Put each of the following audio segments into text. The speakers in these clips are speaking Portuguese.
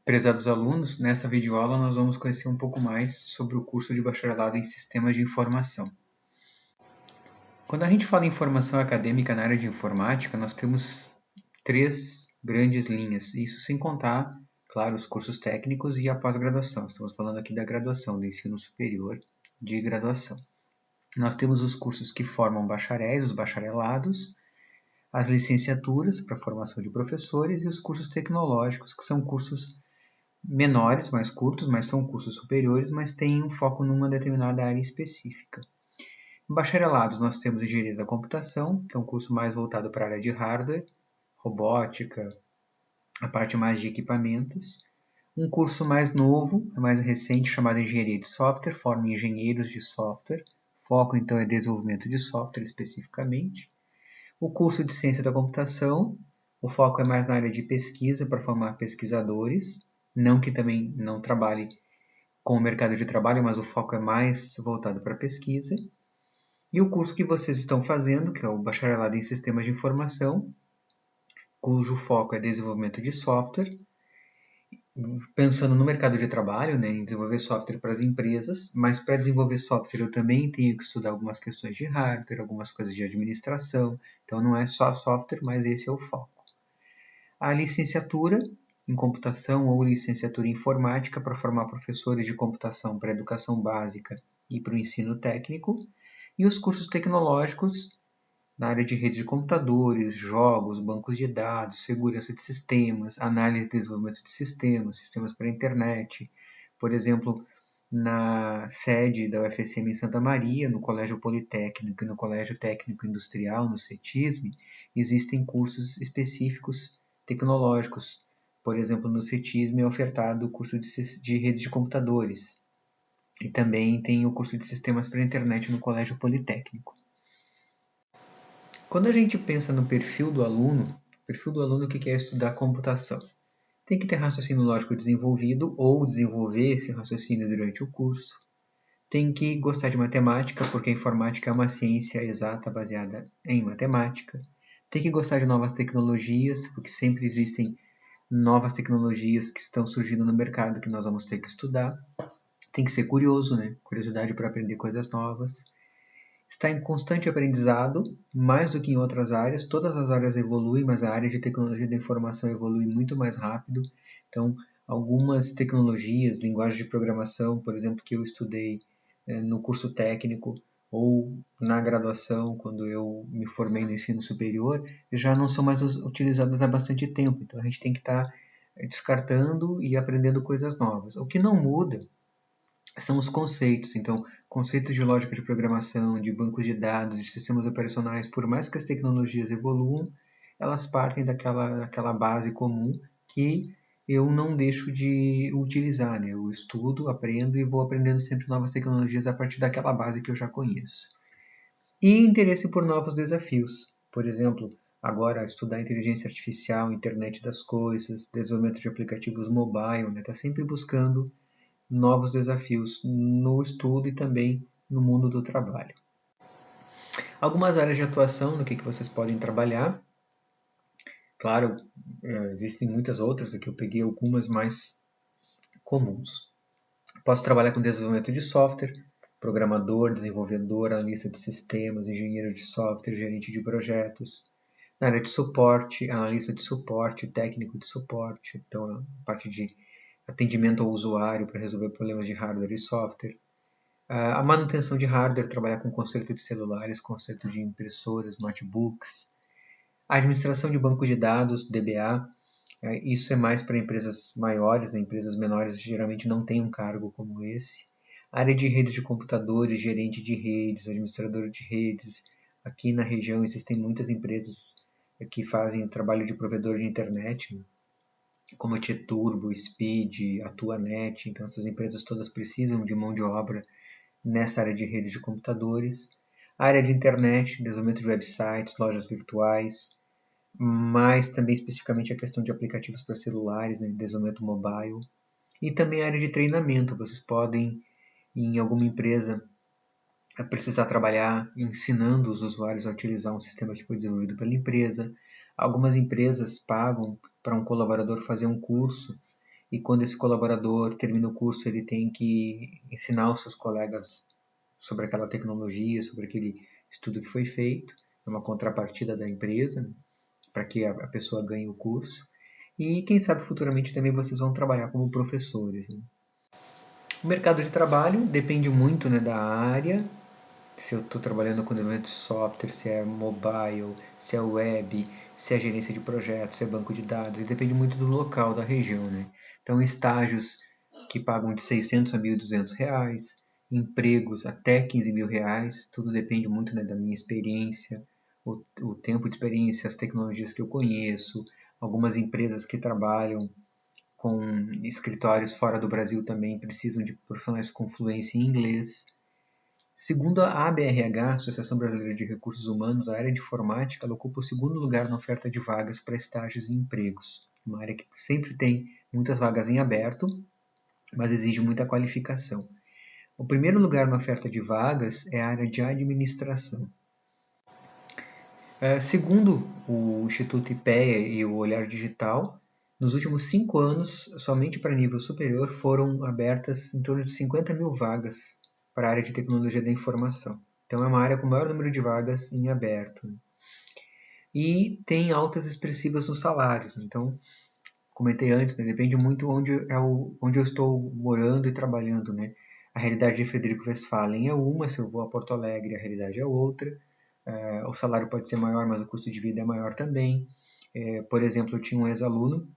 Prezados alunos, nessa videoaula nós vamos conhecer um pouco mais sobre o curso de bacharelado em Sistemas de Informação. Quando a gente fala em formação acadêmica na área de informática, nós temos três grandes linhas, isso sem contar, claro, os cursos técnicos e a pós-graduação. Estamos falando aqui da graduação, do ensino superior de graduação. Nós temos os cursos que formam bacharéis, os bacharelados, as licenciaturas para formação de professores e os cursos tecnológicos, que são cursos menores, mais curtos, mas são cursos superiores, mas têm um foco numa determinada área específica. Em bacharelados, nós temos Engenharia da Computação, que é um curso mais voltado para a área de hardware, robótica, a parte mais de equipamentos. Um curso mais novo, mais recente, chamado Engenharia de Software, forma engenheiros de software. Foco, então, é desenvolvimento de software especificamente. O curso de Ciência da Computação, o foco é mais na área de pesquisa, para formar pesquisadores. Não que também não trabalhe com o mercado de trabalho, mas o foco é mais voltado para pesquisa. E o curso que vocês estão fazendo, que é o Bacharelado em Sistemas de Informação, cujo foco é desenvolvimento de software, pensando no mercado de trabalho, né, em desenvolver software para as empresas, mas para desenvolver software eu também tenho que estudar algumas questões de hardware, algumas coisas de administração, então não é só software, mas esse é o foco. A licenciatura em computação ou licenciatura em informática para formar professores de computação para a educação básica e para o ensino técnico, e os cursos tecnológicos na área de rede de computadores, jogos, bancos de dados, segurança de sistemas, análise e desenvolvimento de sistemas, sistemas para a internet. Por exemplo, na sede da UFSM em Santa Maria, no Colégio Politécnico e no Colégio Técnico Industrial, no CETISM, existem cursos específicos tecnológicos. Por exemplo, no CETISM é ofertado o curso de rede de computadores. E também tem o curso de sistemas para a internet no Colégio Politécnico. Quando a gente pensa no perfil do aluno que quer estudar computação, tem que ter raciocínio lógico desenvolvido ou desenvolver esse raciocínio durante o curso. Tem que gostar de matemática, porque a informática é uma ciência exata baseada em matemática. Tem que gostar de novas tecnologias, porque sempre existem novas tecnologias que estão surgindo no mercado que nós vamos ter que estudar. Tem que ser curioso, né? Curiosidade para aprender coisas novas. Está em constante aprendizado, mais do que em outras áreas. Todas as áreas evoluem, mas a área de tecnologia da informação evolui muito mais rápido. Então, algumas tecnologias, linguagens de programação, por exemplo, que eu estudei no curso técnico ou na graduação, quando eu me formei no ensino superior, já não são mais utilizadas há bastante tempo. Então, a gente tem que estar descartando e aprendendo coisas novas. O que não muda são os conceitos. Então, conceitos de lógica de programação, de bancos de dados, de sistemas operacionais, por mais que as tecnologias evoluam, elas partem daquela base comum que eu não deixo de utilizar, né? Eu estudo, aprendo e vou aprendendo sempre novas tecnologias a partir daquela base que eu já conheço. E interesse por novos desafios. Por exemplo, agora estudar inteligência artificial, internet das coisas, desenvolvimento de aplicativos mobile, né? Tá sempre buscando novos desafios no estudo e também no mundo do trabalho. Algumas áreas de atuação no que vocês podem trabalhar. Claro, existem muitas outras, aqui eu peguei algumas mais comuns. Posso trabalhar com desenvolvimento de software, programador, desenvolvedor, analista de sistemas, engenheiro de software, gerente de projetos. Na área de suporte, analista de suporte, técnico de suporte, então a parte de atendimento ao usuário para resolver problemas de hardware e software. A manutenção de hardware, trabalhar com conserto de celulares, conserto de impressoras, notebooks. A administração de banco de dados, DBA, isso é mais para empresas maiores, né? Empresas menores geralmente não têm um cargo como esse. A área de redes de computadores, gerente de redes, administrador de redes. Aqui na região existem muitas empresas que fazem o trabalho de provedor de internet, né? Como a T-Turbo, Speed, Atuanet. Então essas empresas todas precisam de mão de obra nessa área de redes de computadores, a área de internet, desenvolvimento de websites, lojas virtuais, mas também especificamente a questão de aplicativos para celulares, né, desenvolvimento mobile, e também a área de treinamento. Vocês podem, em alguma empresa, precisar trabalhar ensinando os usuários a utilizar um sistema que foi desenvolvido pela empresa. Algumas empresas pagam para um colaborador fazer um curso e quando esse colaborador termina o curso, ele tem que ensinar os seus colegas sobre aquela tecnologia, sobre aquele estudo que foi feito, é uma contrapartida da empresa, né, para que a pessoa ganhe o curso. E quem sabe futuramente também vocês vão trabalhar como professores, né? O mercado de trabalho depende muito, né, da área. Se eu estou trabalhando com desenvolvimento de software, se é mobile, se é web, se é gerência de projetos, se é banco de dados, e depende muito do local, da região, né? Então, estágios que pagam de 600 a 1.200 reais, empregos até 15 mil reais, tudo depende muito, né, da minha experiência, o tempo de experiência, as tecnologias que eu conheço, algumas empresas que trabalham com escritórios fora do Brasil também precisam de profissionais com fluência em inglês. Segundo a ABRH, Associação Brasileira de Recursos Humanos, a área de informática ela ocupa o segundo lugar na oferta de vagas para estágios e empregos. Uma área que sempre tem muitas vagas em aberto, mas exige muita qualificação. O primeiro lugar na oferta de vagas é a área de administração. Segundo o Instituto IPEA e o Olhar Digital, nos últimos 5 anos, somente para nível superior, foram abertas em torno de 50 mil vagas para a área de tecnologia da informação. Então, é uma área com o maior número de vagas em aberto. E tem altas expressivas nos salários. Então, comentei antes, né, depende muito onde eu estou morando e trabalhando. Né? A realidade de Frederico Westphalen é uma, se eu vou a Porto Alegre, a realidade é outra. O salário pode ser maior, mas o custo de vida é maior também. Por exemplo, eu tinha um ex-aluno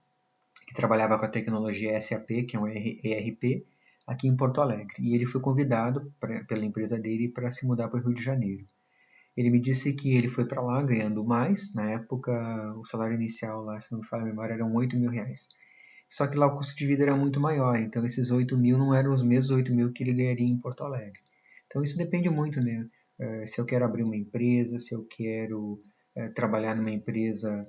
que trabalhava com a tecnologia SAP, que é um ERP, aqui em Porto Alegre. E ele foi convidado pela empresa dele para se mudar para o Rio de Janeiro. Ele me disse que ele foi para lá ganhando mais. Na época, o salário inicial lá, se não me falha a memória, eram 8 mil reais. Só que lá o custo de vida era muito maior, então esses 8 mil não eram os mesmos 8 mil que ele ganharia em Porto Alegre. Então isso depende muito, né? Se eu quero abrir uma empresa, se eu quero trabalhar numa empresa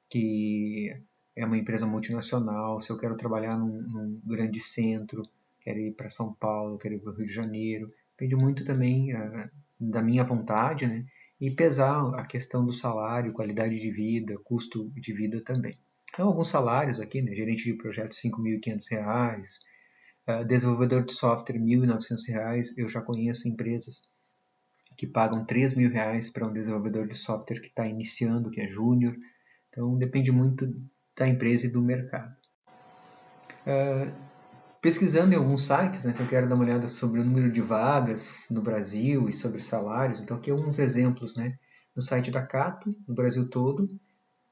que é uma empresa multinacional, se eu quero trabalhar num grande centro, quero ir para São Paulo, quero ir para o Rio de Janeiro. Depende muito também da minha vontade, né? E pesar a questão do salário, qualidade de vida, custo de vida também. Então, alguns salários aqui, né? Gerente de projeto R$ 5.500, desenvolvedor de software R$ 1.900. Eu já conheço empresas que pagam R$ 3.000 para um desenvolvedor de software que está iniciando, que é júnior. Então, depende muito da empresa e do mercado. Pesquisando em alguns sites, né, se eu quero dar uma olhada sobre o número de vagas no Brasil e sobre salários, então aqui alguns exemplos, né? No site da Cato, no Brasil todo,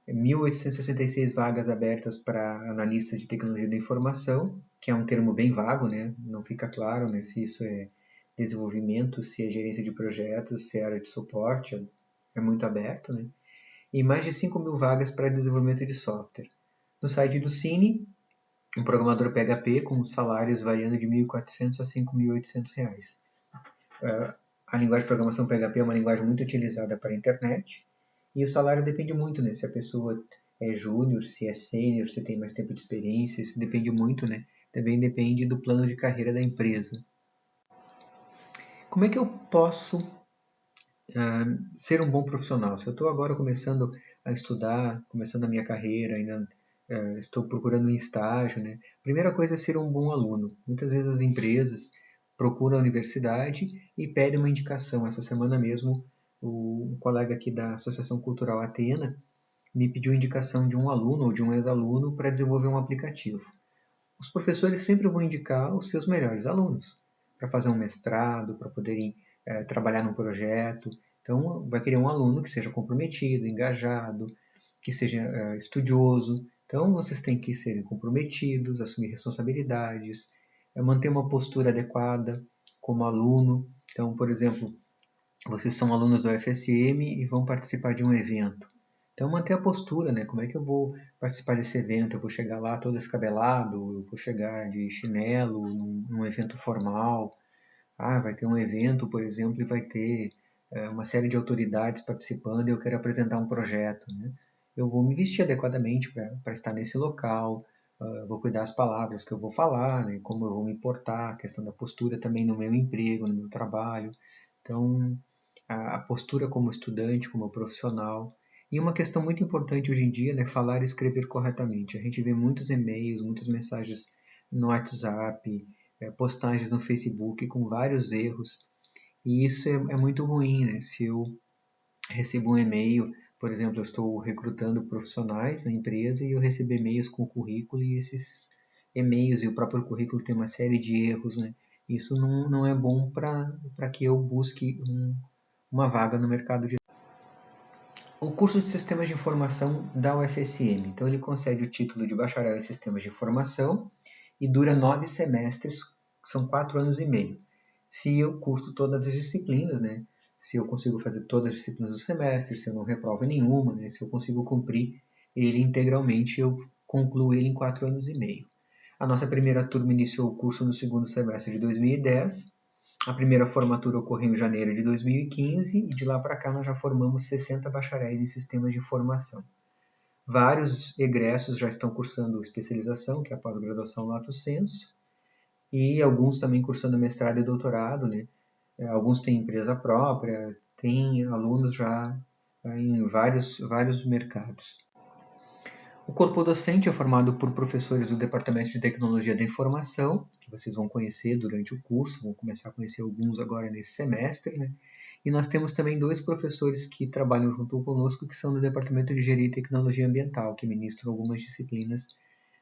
1.866 vagas abertas para analistas de tecnologia da informação, que é um termo bem vago, né? Não fica claro, né, se isso é desenvolvimento, se é gerência de projetos, se é área de suporte, é muito aberto, né? E mais de 5 mil vagas para desenvolvimento de software. No site do Cine, um programador PHP com salários variando de R$ 1.400 a R$ 5.800. A linguagem de programação PHP é uma linguagem muito utilizada para a internet e o salário depende muito, né? Se a pessoa é júnior, se é sênior, se tem mais tempo de experiência, isso depende muito, né? Também depende do plano de carreira da empresa. Como é que eu posso ser um bom profissional? Se eu estou agora começando a estudar, começando a minha carreira, ainda estou procurando um estágio, né? A primeira coisa é ser um bom aluno. Muitas vezes as empresas procuram a universidade e pedem uma indicação. Essa semana mesmo, um colega aqui da Associação Cultural Atena me pediu indicação de um aluno ou de um ex-aluno para desenvolver um aplicativo. Os professores sempre vão indicar os seus melhores alunos para fazer um mestrado, para poderem trabalhar num projeto. Então, vai querer um aluno que seja comprometido, engajado, que seja estudioso. Então, vocês têm que serem comprometidos, assumir responsabilidades, manter uma postura adequada como aluno. Então, por exemplo, vocês são alunos do UFSM e vão participar de um evento. Então, manter a postura, né? Como é que eu vou participar desse evento? Eu vou chegar lá todo descabelado? Eu vou chegar de chinelo num evento formal? Vai ter um evento, por exemplo, e vai ter uma série de autoridades participando e eu quero apresentar um projeto, né? Eu vou me vestir adequadamente para estar nesse local, vou cuidar das palavras que eu vou falar, né? Como eu vou me portar, a questão da postura também no meu emprego, no meu trabalho. Então, a postura como estudante, como profissional. E uma questão muito importante hoje em dia, né, falar e escrever corretamente. A gente vê muitos e-mails, muitas mensagens no WhatsApp, postagens no Facebook com vários erros. E isso é muito ruim, né? Se eu recebo um e-mail, por exemplo, eu estou recrutando profissionais na empresa e eu recebo e-mails com o currículo e esses e-mails e o próprio currículo tem uma série de erros, né? Isso não é bom para que eu busque uma vaga no mercado de o curso de Sistemas de Informação da UFSM. Então, ele concede o título de bacharel em Sistemas de Informação e dura 9 semestres, que são 4 anos e meio. Se eu curso todas as disciplinas, né? Se eu consigo fazer todas as disciplinas do semestre, se eu não reprovo nenhuma, né? Se eu consigo cumprir ele integralmente, eu concluo ele em 4 anos e meio. A nossa primeira turma iniciou o curso no segundo semestre de 2010. A primeira formatura ocorreu em janeiro de 2015 e de lá para cá nós já formamos 60 bacharéis em sistemas de informação. Vários egressos já estão cursando especialização, que é a pós-graduação Lato Sensu, e alguns também cursando mestrado e doutorado, né? Alguns têm empresa própria, tem alunos já em vários mercados. O corpo docente é formado por professores do Departamento de Tecnologia da Informação, que vocês vão conhecer durante o curso, vão começar a conhecer alguns agora nesse semestre, né? E nós temos também 2 professores que trabalham junto conosco, que são do Departamento de Engenharia e Tecnologia Ambiental, que ministram algumas disciplinas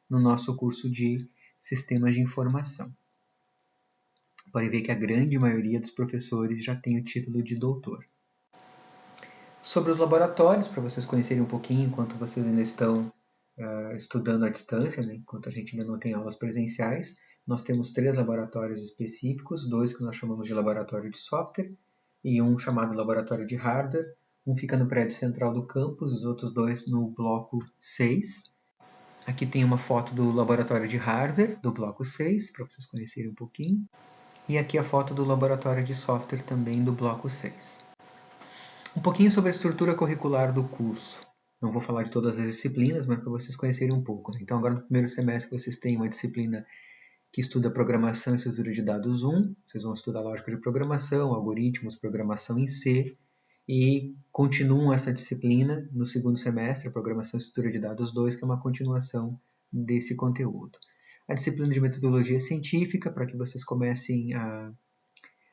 no nosso curso de Sistemas de Informação. Podem ver que a grande maioria dos professores já tem o título de doutor. Sobre os laboratórios, para vocês conhecerem um pouquinho, enquanto vocês ainda estão estudando à distância, né, enquanto a gente ainda não tem aulas presenciais, nós temos 3 laboratórios específicos, 2 que nós chamamos de laboratório de software e um chamado laboratório de hardware. Um fica no prédio central do campus, os outros 2 no bloco 6. Aqui tem uma foto do laboratório de hardware do bloco 6, para vocês conhecerem um pouquinho. E aqui a foto do laboratório de software também do bloco 6. Um pouquinho sobre a estrutura curricular do curso. Não vou falar de todas as disciplinas, mas para vocês conhecerem um pouco. Né? Então, agora no primeiro semestre vocês têm uma disciplina que estuda Programação e Estrutura de Dados 1. Vocês vão estudar lógica de programação, algoritmos, programação em C. E continuam essa disciplina no segundo semestre, Programação e Estrutura de Dados 2, que é uma continuação desse conteúdo. A disciplina de Metodologia Científica, para que vocês comecem a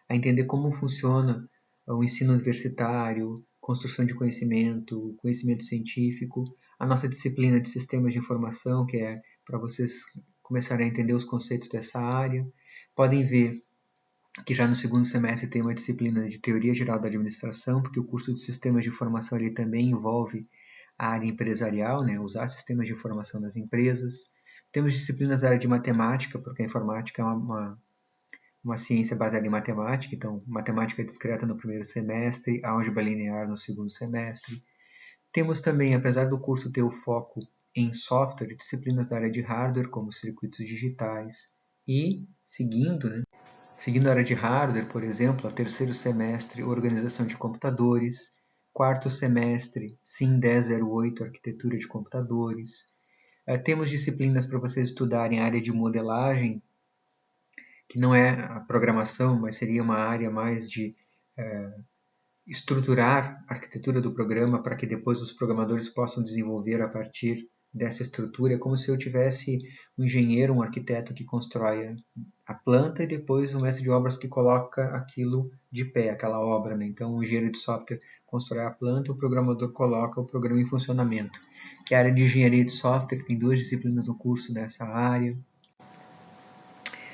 entender como funciona o ensino universitário, construção de conhecimento, conhecimento científico, a nossa disciplina de sistemas de informação, que é para vocês começarem a entender os conceitos dessa área. Podem ver que já no segundo semestre tem uma disciplina de Teoria Geral da Administração, porque o curso de sistemas de informação ele também envolve a área empresarial, né? Usar sistemas de informação nas empresas. Temos disciplinas da área de matemática, porque a informática é uma ciência baseada em matemática, então matemática discreta no primeiro semestre, álgebra linear no segundo semestre. Temos também, apesar do curso ter o foco em software, disciplinas da área de hardware, como circuitos digitais. E, seguindo a área de hardware, por exemplo, o terceiro semestre, organização de computadores, quarto semestre, SIM 1008, arquitetura de computadores. Temos disciplinas para vocês estudarem a área de modelagem, que não é a programação, mas seria uma área mais de estruturar a arquitetura do programa para que depois os programadores possam desenvolver a partir dessa estrutura. É como se eu tivesse um engenheiro, um arquiteto que constrói a planta e depois o mestre de obras que coloca aquilo de pé, aquela obra. Né? Então, o engenheiro de software constrói a planta, o programador coloca o programa em funcionamento. Que é a área de engenharia de software, tem 2 disciplinas no curso dessa área.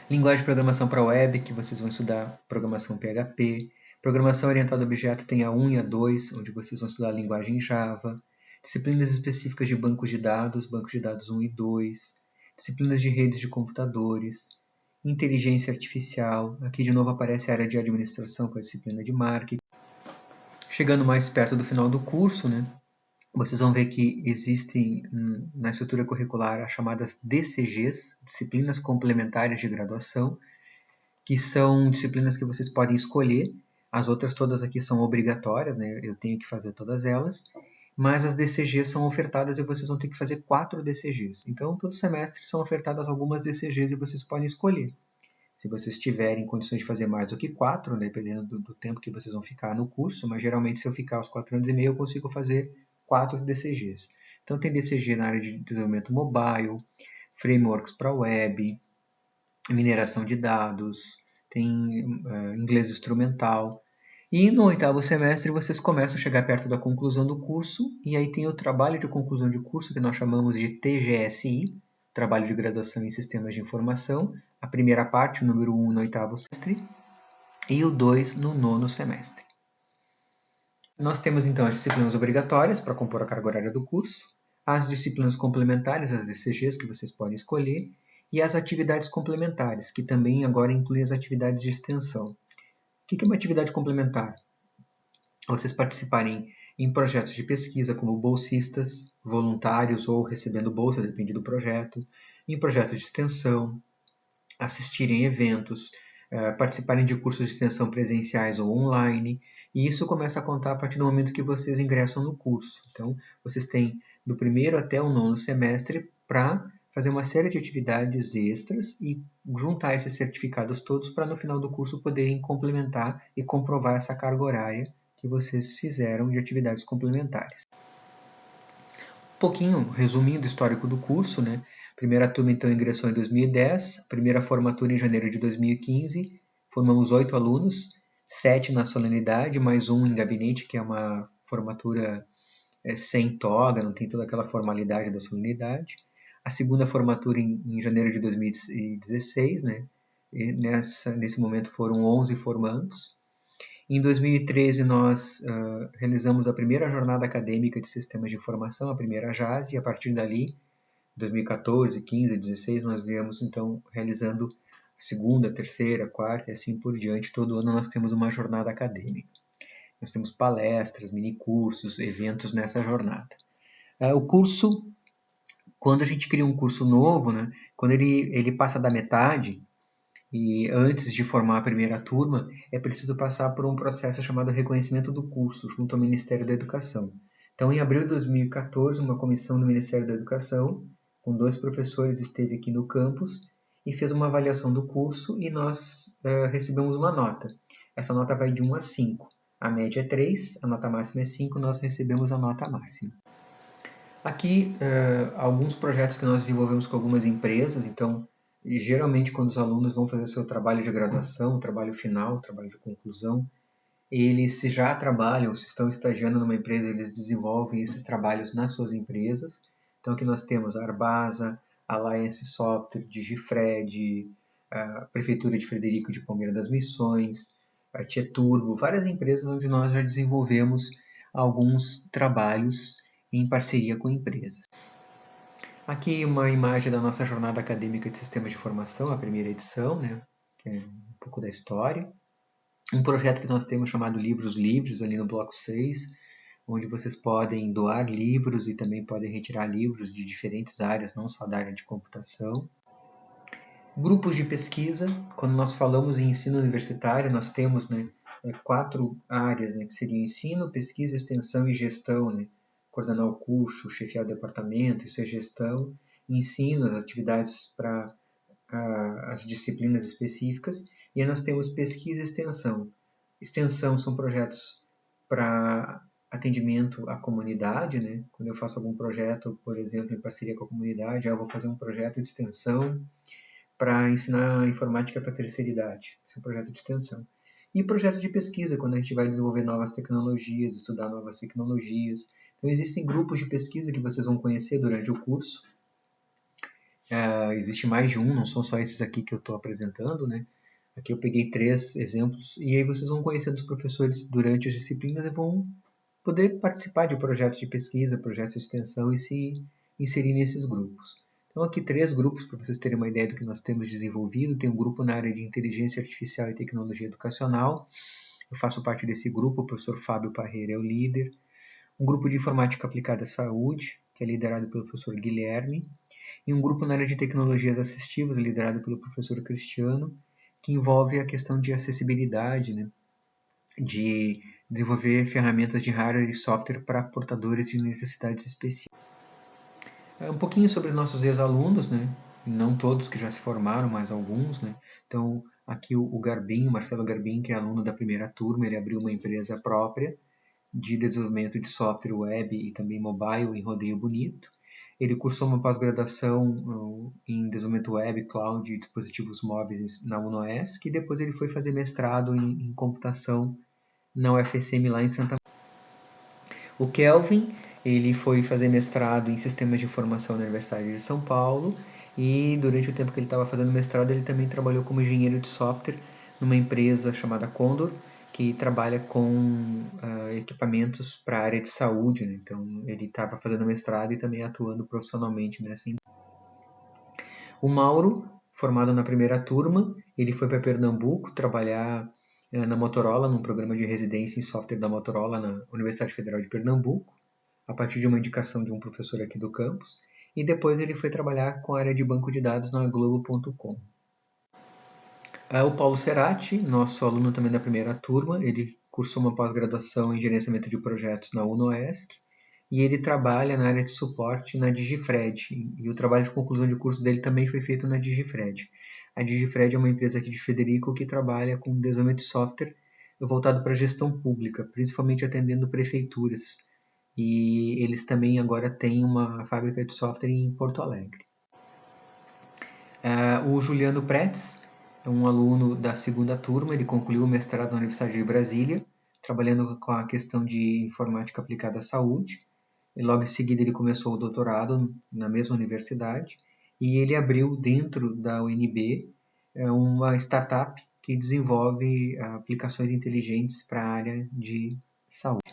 Linguagem de programação para web, que vocês vão estudar programação PHP. Programação orientada a objeto tem a 1 e a 2, onde vocês vão estudar a linguagem Java. Disciplinas específicas de bancos de dados 1 e 2. Disciplinas de redes de computadores. Inteligência artificial. Aqui de novo aparece a área de administração com a disciplina de marketing. Chegando mais perto do final do curso, né? Vocês vão ver que existem na estrutura curricular as chamadas DCGs, Disciplinas Complementares de Graduação, que são disciplinas que vocês podem escolher. As outras todas aqui são obrigatórias, né? Eu tenho que fazer todas elas. Mas as DCGs são ofertadas e vocês vão ter que fazer 4 DCGs. Então, todo semestre são ofertadas algumas DCGs e vocês podem escolher. Se vocês tiverem condições de fazer mais do que 4, né? Dependendo do tempo que vocês vão ficar no curso, mas geralmente se eu ficar os 4 anos e meio, eu consigo fazer 4 DCGs. Então tem DCG na área de desenvolvimento mobile, frameworks para web, mineração de dados, tem inglês instrumental. E no 8º semestre vocês começam a chegar perto da conclusão do curso, e aí tem o trabalho de conclusão de curso, que nós chamamos de TGSI, Trabalho de Graduação em Sistemas de Informação, a primeira parte, o número 1 no 8º semestre, e o 2 no 9º semestre. Nós temos então as disciplinas obrigatórias para compor a carga horária do curso, as disciplinas complementares, as DCGs, que vocês podem escolher, e as atividades complementares, que também agora incluem as atividades de extensão. O que é uma atividade complementar? Vocês participarem em projetos de pesquisa como bolsistas, voluntários ou recebendo bolsa, depende do projeto, em projetos de extensão, assistirem eventos, participarem de cursos de extensão presenciais ou online, e isso começa a contar a partir do momento que vocês ingressam no curso. Então, vocês têm do 1º até o 9º semestre para fazer uma série de atividades extras e juntar esses certificados todos para no final do curso poderem complementar e comprovar essa carga horária que vocês fizeram de atividades complementares. Um pouquinho, resumindo o histórico do curso, né? A primeira turma então ingressou em 2010, primeira formatura em janeiro de 2015, formamos 8 alunos, 7 na solenidade, mais um em gabinete, que é uma formatura sem toga, não tem toda aquela formalidade da solenidade. A segunda formatura em janeiro de 2016, né? E nesse momento foram 11 formandos. Em 2013, nós realizamos a primeira jornada acadêmica de sistemas de informação, a primeira JAS, e a partir dali, 2014, 15, 16, nós viemos então realizando segunda, terceira, quarta e assim por diante. Todo ano nós temos uma jornada acadêmica. Nós temos palestras, minicursos, eventos nessa jornada. O curso, quando a gente cria um curso novo, né, quando ele passa da metade, e antes de formar a primeira turma, é preciso passar por um processo chamado reconhecimento do curso, junto ao Ministério da Educação. Então, em abril de 2014, uma comissão do Ministério da Educação, com 2 professores, esteve aqui no campus e fez uma avaliação do curso e nós recebemos uma nota. Essa nota vai de 1 a 5. A média é 3, a nota máxima é 5, nós recebemos a nota máxima. Aqui, alguns projetos que nós desenvolvemos com algumas empresas. Então, e geralmente quando os alunos vão fazer seu trabalho de graduação, trabalho final, trabalho de conclusão, eles se já trabalham, se estão estagiando numa empresa, eles desenvolvem esses trabalhos nas suas empresas. Então aqui nós temos a Arbasa, a Alliance Software, Digifred, a Prefeitura de Frederico de Palmeira das Missões, a Tieturbo, várias empresas onde nós já desenvolvemos alguns trabalhos em parceria com empresas. Aqui uma imagem da nossa jornada acadêmica de sistemas de informação, a primeira edição, né, que é um pouco da história. Um projeto que nós temos chamado Livros Livres, ali no bloco 6, onde vocês podem doar livros e também podem retirar livros de diferentes áreas, não só da área de computação. Grupos de pesquisa, quando nós falamos em ensino universitário, nós temos 4 áreas, né, que seriam ensino, pesquisa, extensão e gestão, né? Coordenar o curso, chefiar o departamento, isso é gestão, ensino, as atividades para as disciplinas específicas, e aí nós temos pesquisa e extensão. Extensão são projetos para atendimento à comunidade, né? Quando eu faço algum projeto, por exemplo, em parceria com a comunidade, eu vou fazer um projeto de extensão para ensinar informática para a terceira idade. Esse é um projeto de extensão. E projetos de pesquisa, quando a gente vai desenvolver novas tecnologias, estudar novas tecnologias. Então, existem grupos de pesquisa que vocês vão conhecer durante o curso. Existe mais de um, não são só esses aqui que eu estou apresentando, né? Aqui eu peguei 3 exemplos, e aí vocês vão conhecer dos professores durante as disciplinas e vão poder participar de projetos de pesquisa, projetos de extensão e se inserir nesses grupos. Então aqui 3 grupos para vocês terem uma ideia do que nós temos desenvolvido. Tem um grupo na área de inteligência artificial e tecnologia educacional. Eu faço parte desse grupo, o professor Fábio Parreira é o líder. Um grupo de informática aplicada à saúde, que é liderado pelo professor Guilherme. E um grupo na área de tecnologias assistivas, liderado pelo professor Cristiano, que envolve a questão de acessibilidade, né? De desenvolver ferramentas de hardware e software para portadores de necessidades específicas. Um pouquinho sobre nossos ex-alunos, né? Não todos que já se formaram, mas alguns, né? Então, aqui o Garbim, o Marcelo Garbim, que é aluno da primeira turma, ele abriu uma empresa própria de desenvolvimento de software web e também mobile em Rodeio Bonito. Ele cursou uma pós-graduação em desenvolvimento web, cloud e dispositivos móveis na UNOESC, e depois ele foi fazer mestrado em computação na UFSM lá em Santa Maria. O Kelvin, ele foi fazer mestrado em sistemas de informação na Universidade de São Paulo, e durante o tempo que ele estava fazendo mestrado, ele também trabalhou como engenheiro de software numa empresa chamada Condor, que trabalha com equipamentos para a área de saúde, né? Então ele estava fazendo mestrado e também atuando profissionalmente nessa empresa. O Mauro, formado na primeira turma, ele foi para Pernambuco trabalhar na Motorola, num programa de residência em software da Motorola na Universidade Federal de Pernambuco, a partir de uma indicação de um professor aqui do campus, e depois ele foi trabalhar com a área de banco de dados na Globo.com. O Paulo Cerati, nosso aluno também da primeira turma, ele cursou uma pós-graduação em gerenciamento de projetos na UNOESC, e ele trabalha na área de suporte na Digifred, e o trabalho de conclusão de curso dele também foi feito na Digifred. A Digifred é uma empresa aqui de Frederico que trabalha com desenvolvimento de software voltado para a gestão pública, principalmente atendendo prefeituras. E eles também agora têm uma fábrica de software em Porto Alegre. O Juliano Pretz é um aluno da segunda turma, ele concluiu o mestrado na Universidade de Brasília, trabalhando com a questão de informática aplicada à saúde. E logo em seguida ele começou o doutorado na mesma universidade e ele abriu dentro da UNB uma startup que desenvolve aplicações inteligentes para a área de saúde.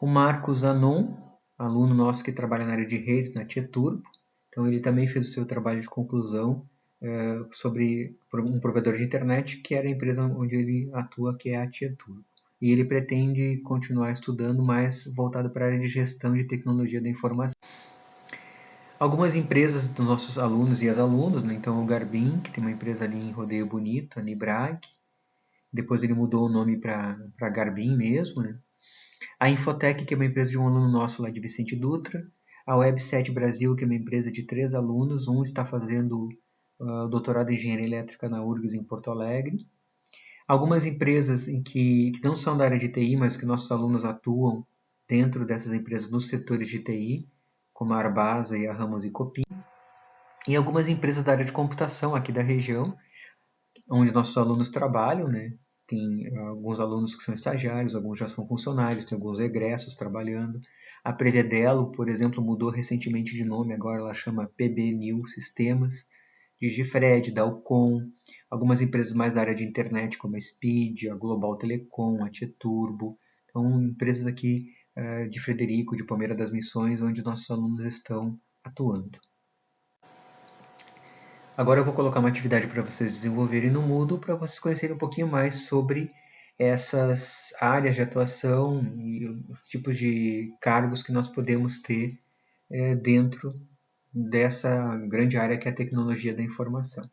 O Marcos Anon, aluno nosso que trabalha na área de redes, na Tieturbo, então ele também fez o seu trabalho de conclusão sobre um provedor de internet, que era a empresa onde ele atua, que é a Tieturbo. E ele pretende continuar estudando, mais voltado para a área de gestão de tecnologia da informação. Algumas empresas dos nossos alunos e ex-alunos, né? Então o Garbin, que tem uma empresa ali em Rodeio Bonito, a Nibrag, depois ele mudou o nome para Garbin mesmo, né? A Infotec, que é uma empresa de um aluno nosso lá de Vicente Dutra, a Web7 Brasil, que é uma empresa de 3 alunos, um está fazendo doutorado em Engenharia Elétrica na URGS em Porto Alegre. Algumas empresas que não são da área de TI, mas que nossos alunos atuam dentro dessas empresas nos setores de TI, como a Arbasa e a Ramos e Copim. E algumas empresas da área de computação aqui da região, onde nossos alunos trabalham, né? Tem alguns alunos que são estagiários, alguns já são funcionários, tem alguns egressos trabalhando. A Prevedelo, por exemplo, mudou recentemente de nome, agora ela chama PB New Sistemas. Digifred, Dalcom, algumas empresas mais da área de internet, como a Speed, a Global Telecom, a Tieturbo. Então, empresas aqui de Frederico, de Palmeira das Missões, onde nossos alunos estão atuando. Agora eu vou colocar uma atividade para vocês desenvolverem no Moodle, para vocês conhecerem um pouquinho mais sobre essas áreas de atuação e os tipos de cargos que nós podemos ter dentro dessa grande área que é a tecnologia da informação.